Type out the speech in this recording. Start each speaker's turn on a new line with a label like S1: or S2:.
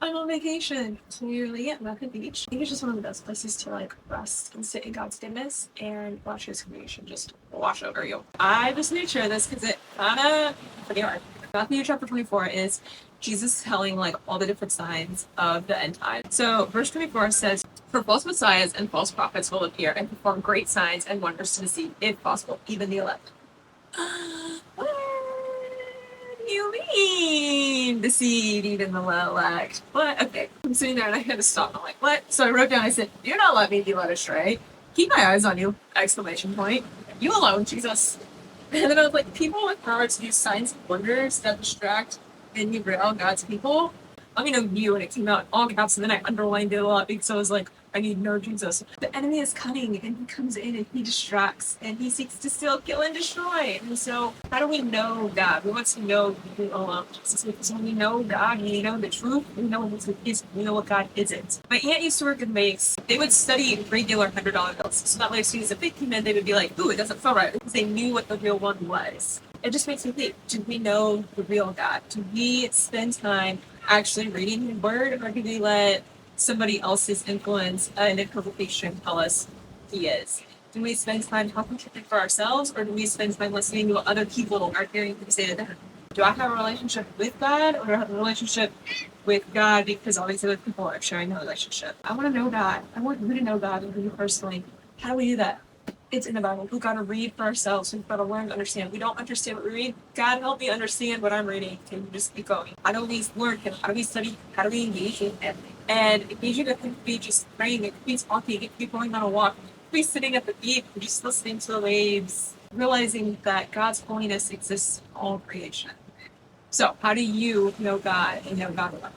S1: I'm on vacation, clearly at Mecca Beach. I think it's just one of the best places to like rest and sit in God's goodness and watch His creation just wash over you. I just made sure of this because it kind of pretty hard. Matthew chapter 24 is Jesus telling like all the different signs of the end time. So verse 24 says, "For false messiahs and false prophets will appear and perform great signs and wonders to deceive, if possible, even the elect." What do you mean deceive even the elect? What? Okay. I'm sitting there and I had to stop. I'm like, what? So I wrote down, I said, "Do not let me be led astray. Keep my eyes on you!" Exclamation point. You alone, Jesus. And then I was like, people with power to do signs and wonders that distract and derail God's people. Let me know you, and it came out in all caps, and then I underlined it a lot because I was like, I need to know Jesus. The enemy is cunning, and he comes in and he distracts, and he seeks to steal, kill, and destroy. And so, how do we know God? We want to know who alone Jesus. Because when we know God, we know the truth, we know what the truth is, we know what God isn't. My aunt used to work in banks. They would study regular $100 bills, so that way as soon as a big came in, they would be like, ooh, it doesn't feel right, because they knew what the real one was. It just makes me think, do we know the real God? Do we spend time actually reading His Word, or do we let somebody else's influence and interpretation tell us He is? Do we spend time talking to Him for ourselves, or do we spend time listening to what other people are hearing Him say to Him? Do I have a relationship with God, or do I have a relationship with God because all these other people are sharing a relationship? I want to know God. I want you to know God and you personally. How do we do that? It's in the Bible. We've got to read for ourselves. We've got to learn to understand. We don't understand what we read. God, help me understand what I'm reading. Can you just keep going? How do we learn Him? How do we study? How do we engage with Him? And engaging with Him could be just praying. It could be talking. It could be going on a walk. It could be sitting at the beach and just listening to the waves, realizing that God's holiness exists in all creation. So, how do you know God and know God alone?